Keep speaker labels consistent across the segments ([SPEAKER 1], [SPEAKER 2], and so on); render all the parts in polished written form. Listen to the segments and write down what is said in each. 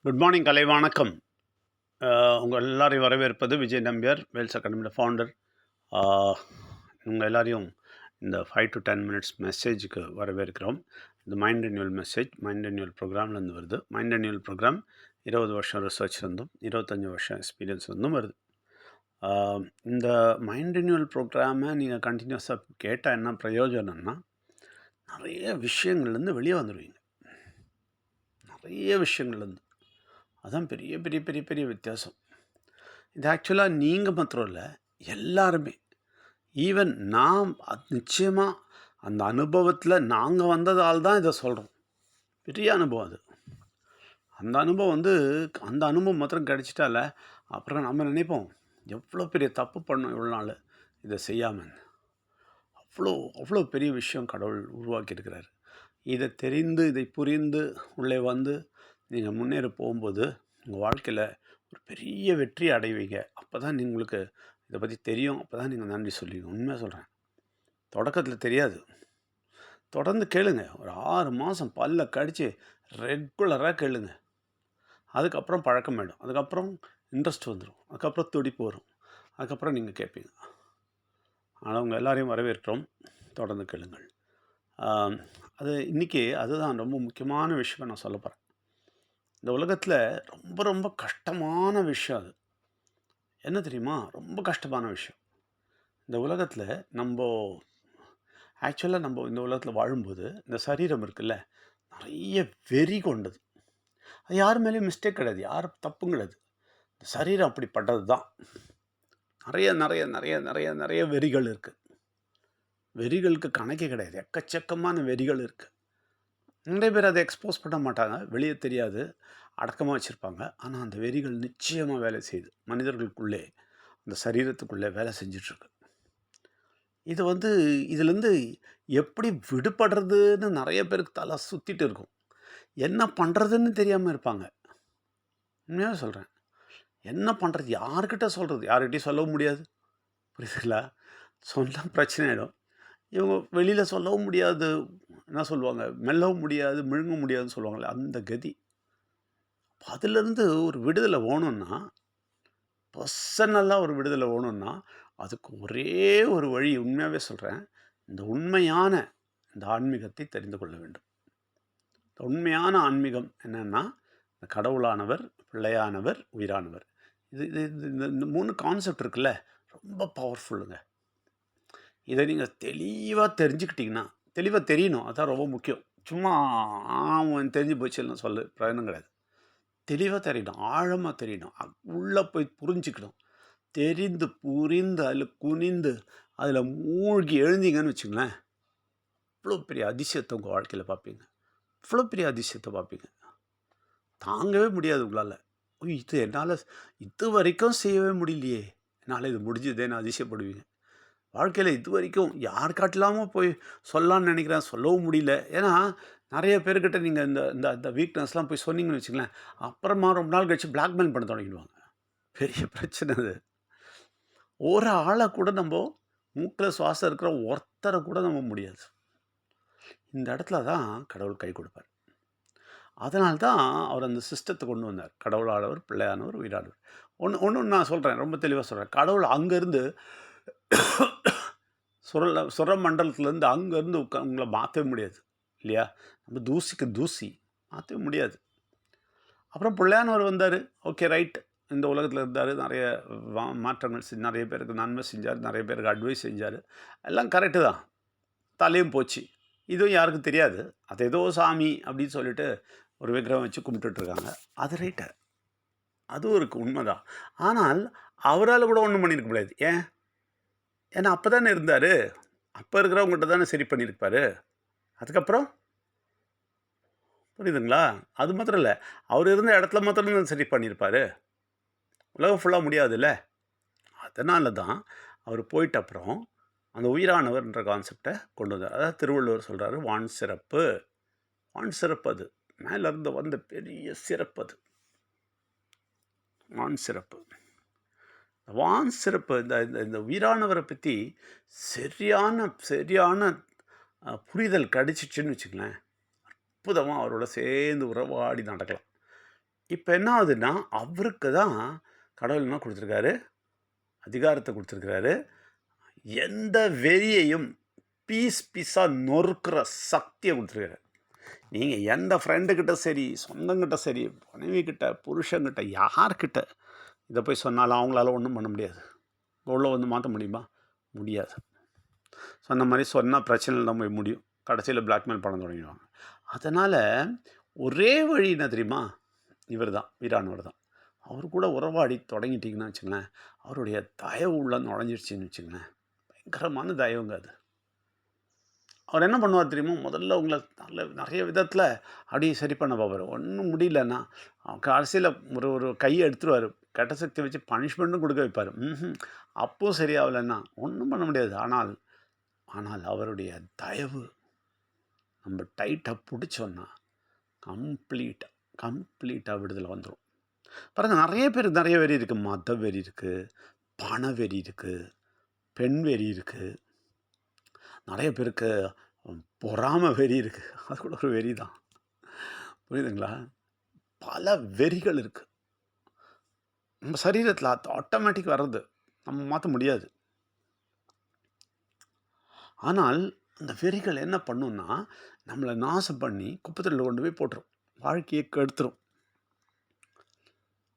[SPEAKER 1] Good morning கலை வணக்கம். உங்கள் எல்லாரையும் வரவேற்பது விஜய் நம்பியார், வேல்ஸ் அகாடமியோட ஃபவுண்டர். உங்கள் எல்லாரையும் இந்த 5 to 10 மினிட்ஸ் மெசேஜுக்கு வரவேற்கிறோம். இந்த mind renewal message mind renewal ப்ரோக்ராம்லேருந்து வருது. மைண்ட் ரினியூவல் ப்ரோக்ராம் 20 வருஷம் ரிசர்ச் இருந்தும் 25 வருஷம் எக்ஸ்பீரியன்ஸ் இருந்தும் வருது. இந்த மைண்ட் ரினியூவல் ப்ரோக்ராமை நீங்கள் கண்டினியூஸாக கேட்டால் என்ன பிரயோஜனம்னா, நிறைய விஷயங்கள்லேருந்து வெளியே வந்துடுவீங்க. நிறைய விஷயங்கள்லேருந்து. அதான் பெரிய பெரிய பெரிய பெரிய வித்தியாசம். இது ஆக்சுவலாக நீங்கள் மாத்திரம் இல்லை, எல்லாருமே. ஈவன் நான் நிச்சயமாக அந்த அனுபவத்தில் நாங்கள் வந்ததால் தான் இதை சொல்கிறோம். பெரிய அனுபவம் அது. அந்த அனுபவம் அந்த அனுபவம் மாத்திரம் கிடைச்சிட்டால அப்புறம் நம்ம நினைப்போம், எவ்வளோ பெரிய தப்பு பண்ணோம் இவ்வளோ நாள் இதை செய்யாமல். அவ்வளோ அவ்வளோ பெரிய விஷயம் கடவுள் உருவாக்கியிருக்கிறார். இதை தெரிந்து இதை புரிந்து உள்ளே வந்து நீங்கள் முன்னேற போகும்போது உங்கள் வாழ்க்கையில் ஒரு பெரிய வெற்றி அடைவீங்க. அப்போ தான் உங்களுக்கு இதை பற்றி தெரியும். அப்போ தான் நீங்கள் நன்றி சொல்லுவீங்க. உண்மையாக சொல்கிறேன், தொடக்கத்தில் தெரியாது. தொடர்ந்து கேளுங்க. ஒரு 6 மாதம் பல்ல கடித்து ரெகுலராக கேளுங்க. அதுக்கப்புறம் பழக்கம் ஆகிடும். அதுக்கப்புறம் இன்ட்ரெஸ்ட் வந்துடும். அதுக்கப்புறம் துடிப்பு வரும். அதுக்கப்புறம் நீங்கள் கேட்பீங்க. ஆனால் உங்கள் எல்லாரையும் வரவேற்கிறோம். தொடர்ந்து கேளுங்கள். அது இன்றைக்கி அதுதான் ரொம்ப முக்கியமான விஷயம் நான் சொல்ல போகிறேன். இந்த உலகத்தில் ரொம்ப ரொம்ப கஷ்டமான விஷயம் அது என்ன தெரியுமா? ரொம்ப கஷ்டமான விஷயம். இந்த உலகத்தில் ஆக்சுவலாக நம்ம இந்த உலகத்தில் வாழும்போது இந்த சரீரம் இருக்குல்ல, நிறைய வெறி கொண்டது. அது யார் மேலேயும் மிஸ்டேக் கிடையாது, யாரும் தப்பும் கிடையாது. இந்த சரீரம் அப்படிப்பட்டது தான். நிறைய நிறைய நிறைய நிறைய நிறைய வெறிகள் இருக்குது. வெறிகளுக்கு கணக்கே கிடையாது. எக்கச்சக்கமான வெறிகள் இருக்குது. நிறைய பேர் அதை எக்ஸ்போஸ் பண்ண மாட்டாங்க, வெளியே தெரியாது, அடக்கமாக வச்சுருப்பாங்க. ஆனால் அந்த வெறிகள் நிச்சயமாக வேலை செய்யுது. மனிதர்களுக்குள்ளே, அந்த சரீரத்துக்குள்ளே வேலை செஞ்சிட்ருக்கு. இது இதுலேருந்து எப்படி விடுபடுறதுன்னு நிறைய பேருக்கு தலை சுற்றிட்டு இருக்கும். என்ன பண்ணுறதுன்னு தெரியாமல் இருப்பாங்க. உண்மையாக சொல்கிறேன், என்ன பண்ணுறது, யார்கிட்ட சொல்கிறது? யார்கிட்டையும் சொல்லவும் முடியாது. புரியுதுங்களா? சொன்னால் பிரச்சனை ஆகிடும். இவங்க வெளியில் சொல்லவும் முடியாது. என்ன சொல்லுவாங்க, மெல்லவும் முடியாது, முழுங்க முடியாதுன்னு சொல்லுவாங்களே, அந்த கதி. அதிலிருந்து ஒரு விடுதலை வேணும்னா, பர்சனலாக ஒரு விடுதலை வேணும்னா, அதுக்கு ஒரே ஒரு வழி, உண்மையாகவே சொல்கிறேன், இந்த உண்மையான இந்த ஆன்மீகத்தை தெரிந்து கொள்ள வேண்டும். இந்த உண்மையான ஆன்மீகம் என்னென்னா, இந்த கடவுளானவர், பிள்ளையானவர், உயிரானவர். இது இது இந்த 3 கான்செப்ட் இருக்குல்ல, ரொம்ப பவர்ஃபுல்லுங்க. இதை நீங்கள் தெளிவாக தெரிஞ்சுக்கிட்டிங்கன்னா, தெளிவாக தெரியணும், அதுதான் ரொம்ப முக்கியம். சும்மா தெரிஞ்சு போச்சுன்னு சொல்லு பிரயோஜனம் கிடையாது. தெளிவாக தெரியணும், ஆழமாக தெரியணும், உள்ளே போய் புரிஞ்சுக்கணும். தெரிந்து புரிந்து அதில் குனிந்து அதில் மூழ்கி எழுந்தீங்கன்னு வச்சுங்களேன், இவ்வளோ பெரிய அதிசயத்தை உங்கள் வாழ்க்கையில் பார்ப்பீங்க. இவ்வளோ பெரிய அதிசயத்தை பார்ப்பீங்க. தாங்கவே முடியாது உங்களால். இது என்னால் இது வரைக்கும் செய்யவே முடியலையே, என்னால் இது முடிஞ்சதேன்னு அதிசயப்படுவீங்க. வாழ்க்கையில் இது வரைக்கும் யார் காட்டலாமோ போய் சொல்லலான்னு நினைக்கிறேன், சொல்லவும் முடியல. ஏன்னா நிறைய பேர்கிட்ட நீங்கள் இந்த இந்த இந்த வீக்னஸ்லாம் போய் சொன்னீங்கன்னு வச்சுங்களேன், அப்புறமா ரொம்ப நாள் கழிச்சு பிளாக்மெயில் பண்ண தொடங்கிடுவாங்க. பெரிய பிரச்சனை அது. ஒரு ஆளை கூட நம்ம மூக்கில் சுவாசம் இருக்கிற ஒருத்தரை கூட நம்ம முடியாது. இந்த இடத்துல தான் கடவுள் கை கொடுப்பார். அதனால தான் அவர் அந்த சிஸ்டத்தை கொண்டு வந்தார். கடவுளானவர், பிள்ளையானவர், உயிரானவர். ஒன்று நான் சொல்கிறேன், ரொம்ப தெளிவாக சொல்கிறேன். கடவுள் அங்கேருந்து சுர மண்டலத்துலேருந்து அங்கேருந்து உங்களை மாற்றவே முடியாது இல்லையா? நம்ம தூசிக்கு தூசி மாற்றவே முடியாது. அப்புறம் பிள்ளையானவர் வந்தார். Okay, right. இந்த உலகத்தில் இருந்தார், நிறைய மாற்றங்கள் நிறைய பேருக்கு நன்மை செஞ்சார், நிறைய பேருக்கு அட்வைஸ் செஞ்சார். எல்லாம் கரெக்டு தான். தலையும் போச்சு. இதுவும் யாருக்கும் தெரியாது. அது ஏதோ சாமி அப்படின்னு சொல்லிட்டு ஒரு விக்கிரகம் வச்சு கும்பிட்டுட்ருக்காங்க. அது ரைட்டு, அதுவும் இருக்குது, உண்மைதான். ஆனால் அவரால் கூட ஒன்றும் பண்ணியிருக்க முடியாது. ஏன்னா அப்போ தானே இருந்தார். அப்போ இருக்கிறவங்ககிட்ட தானே சரி பண்ணியிருப்பார். அதுக்கப்புறம் புரியுதுங்களா? அது மாத்திரம் இல்லை, அவர் இருந்த இடத்துல மாத்திரம் தான் சரி பண்ணியிருப்பார். உலகம் ஃபுல்லாக முடியாதுல்ல. அதனால தான் அவர் போயிட்ட அப்புறம் அந்த உயிரானவர்ன்ற கான்செப்டை கொண்டு வந்தார். அதாவது திருவள்ளுவர் சொல்கிறாரு, வான் சிறப்பு. வான் சிறப்பு, அது மேலேருந்து வந்த பெரிய சிறப்பு. அது வான் சிறப்பு. வான் சிறப்பு. இந்த இந்த உயிரானவரை பற்றி சரியான சரியான புரிதல் கிடச்சிச்சின்னு வச்சுங்களேன், அற்புதமாக அவரோட சேர்ந்து உறவாடி நடக்கலாம். இப்ப என்ன ஆகுதுன்னா, அவருக்கு தான் கடவுள் என்ன குடுத்துருக்காரு? அதிகாரத்த குடுத்துருக்கிறாரு. எந்த வெறியையும் பீஸ் பீஸா நொறுக்குற சக்திய குடுத்துருக்காரு. நீங்க எந்த ஃப்ரெண்டுகிட்ட சரி, சொந்தங்கிட்ட சரி, மனைவிகிட்ட, புருஷன்கிட்ட, யார்கிட்ட இத போய் சொன்னாலும் அவங்களால ஒண்ணும் பண்ண முடியாது. உள்ள வந்து மாத்த முடியுமா? முடியாது. சொன்ன மாரி சொன்னா பிரச்சனையில தான் போய் முடியும். கடைசியில பிளாக்மெயில் பண்ண தொடங்கிடுவாங்க. அதனால ஒரே வழி என்ன தெரியுமா? இவர் தான். வீரானவர் தான். அவர் கூட உறவாடி தொடங்கிட்டீங்கன்னு வச்சுங்களேன், அவருடைய தயவு உள்ள நுழைஞ்சிருச்சுன்னு வச்சுங்களேன், பயங்கரமான தயவுங்க அது. அவர் என்ன பண்ணுவார் தெரியுமா? முதல்ல உங்கள நெறைய விதத்தில அப்படியே சரி பண்ண பார்ப்பாரு. ஒண்ணும் முடியலன்னா, கடைசியில ஒரு ஒரு கைய எடுத்துருவாரு. கெட்ட சக்திய வச்சு பனிஷ்மென்ட்டும் குடுக்க வைப்பாரு. அப்பவும் சரியாவலன்னா, ஒண்ணும் பண்ண முடியாது. ஆனால் ஆனால் அவருடைய தயவு நம்ம டைட்டா புடிச்சோம்னா, கம்ப்ளீட்டா கம்ப்ளீட்டா விடுதல வந்துரும். பாருங்க நெறைய பேருக்கு நெறைய வெறி இருக்கு. மத வெறி இருக்கு, பண வெறி இருக்கு, பெண் வெறி இருக்கு. நெறைய பேருக்கு பொறாம வெறி இருக்கு. அது கூட ஒரு வெறி தான். புரியுதுங்களா? பல வெறிகள் இருக்கு. நம்ம சரீரத்தில அது ஆட்டோமேட்டிக் வர்றது. நம்ம மாத்த முடியாது. ஆனால் அந்த வெறிகள் என்ன பண்ணும்னா, நம்மள நாசம் பண்ணி குப்பை தொட்டில கொண்டு போய் போட்டுரும். வாழ்க்கைய கெடுத்துரும்.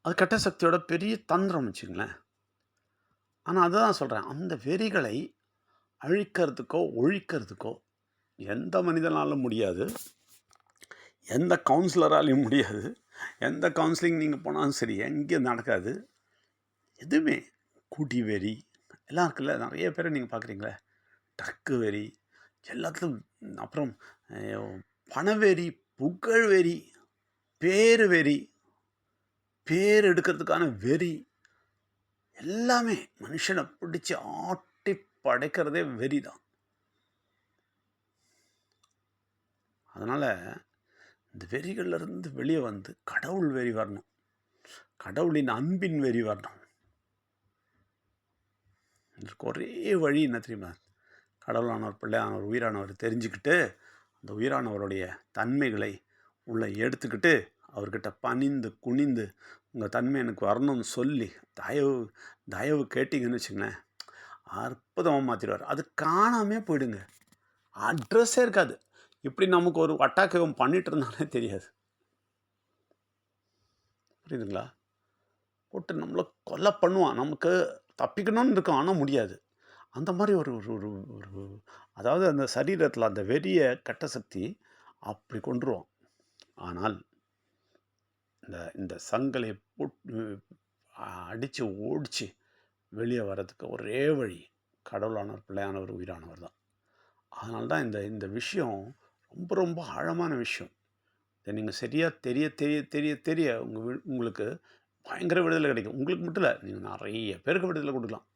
[SPEAKER 1] அது கெட்ட சக்தியோட பெரிய தந்திரம் வச்சுக்கங்களேன். ஆனா அததான் சொல்றேன். அந்த வெறிகளை அழிக்கிறதுக்கோ, ஒழிக்கிறதுக்கோ எந்த மனிதனாலும் முடியாது. எந்த கவுன்சிலராலயும் முடியாது. எந்த கவுன்சிலிங் நீங்க போனாலும் சரி, எங்கேயும் நடக்காது. எதுவுமே குடி வெறி எல்லாம் இருக்குல்ல. நெறைய பேர நீங்க பார்க்குறீங்களே. ட்ரக்கு வெறி, எல்லாத்துலும் அப்புறம் அ பணவெறி, புகழ் வெறி, பேரு வெறி, பேர் எடுக்கிறதுக்கான வெறி, எல்லாமே மனுஷன பிடிச்சு ஆட்டி படைக்கிறதே வெறி தான். அதனால இந்த வெறிகள்லேருந்து வெளிய வந்து கடவுள் வெறி வரணும். கடவுளின் அன்பின் வெறி வரணும். இதற்கு ஒரே வழி என்ன தெரியுமா? கடவுளானவர், பிள்ளையானவர், உயிரானவர் தெரிஞ்சுக்கிட்டு, அந்த உயிரானவருடைய தன்மைகளை உள்ள எடுத்துக்கிட்டு, அவர்கிட்ட பணிந்து, குனிந்து, உங்க தன்மை எனக்கு வரணும்னு சொல்லி, தயவு தயவு கேட்டீங்கன்னு வச்சுங்களேன், அற்புதமா மாத்திருவாரு. அது காணாமயே போயிடுங்க. அட்ரஸே இருக்காது. இப்படி நமக்கு ஒரு அட்டாக் இவன் பண்ணிட்டு இருந்தானே தெரியாது. புரியுதுங்களா? போட்டு நம்மள கொலை பண்ணுவான். நமக்கு தப்பிக்கணும்னு இருக்கும். ஆனா முடியாது. அந்த மாரி ஒரு ஒரு ஒரு ஒரு அதாவது அந்த சரீரத்தில அந்த வெறிய கெட்ட சக்தி அப்படி கொன்றுவான். ஆனால் இந்த இந்த சங்கிலிய போட்டு அடிச்சு ஓடிச்சு வெளிய வர்றதுக்கு ஒரே வழி கடவுளானவர், பிள்ளையானவர், உயிரானவர் தான். அதனால தான் இந்த இந்த விஷயம் ரொம்ப ரொம்ப ஆழமான விஷயம். இத நீங்க சரியா தெரிய தெரிய தெரிய தெரிய உங்களுக்கு பயங்கர விடுதலை கிடைக்கும். உங்களுக்கு மட்டும் இல்ல. நீங்க நெறைய பேருக்கு விடுதலை குடுக்கலாம்.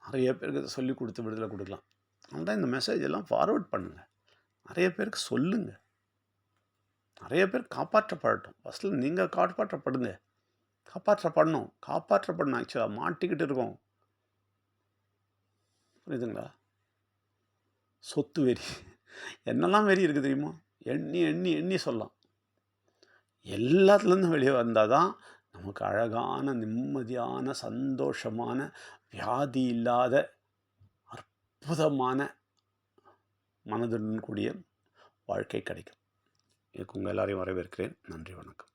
[SPEAKER 1] நெறைய பேருக்கு இத சொல்லிக் குடுத்து விடுதலை குடுக்கலாம். அதனால தான் இந்த மெசேஜ் எல்லாம் ஃபார்வர்ட் பண்ணுங்க. நெறைய பேருக்கு சொல்லுங்க. நெறைய பேர் காப்பாற்றப்படட்டும். ஃபர்ஸ்ட்ல நீங்க காப்பாற்றப்படுங்க. காப்பாற்றப்படணும். காப்பாற்றப்படணும் ஆக்சுவலா மாட்டிக்கிட்டு இருக்கோம். புரியுதுங்களா? சொத்து வெறி. என்னெல்லாம் வெறி இருக்கு தெரியுமா? எண்ணி, எண்ணி, எண்ணி சொல்லலாம். எல்லாத்துலேருந்தும் வெளிய வந்தா தான் நமக்கு அழகான, நிம்மதியான, சந்தோஷமான, வியாதி இல்லாத, அற்புதமான மனதுடன் கூடிய வாழ்க்கை கிடைக்கும். இதுக்கு உங்க எல்லாரையும் வரவேற்கிறேன். நன்றி, வணக்கம்.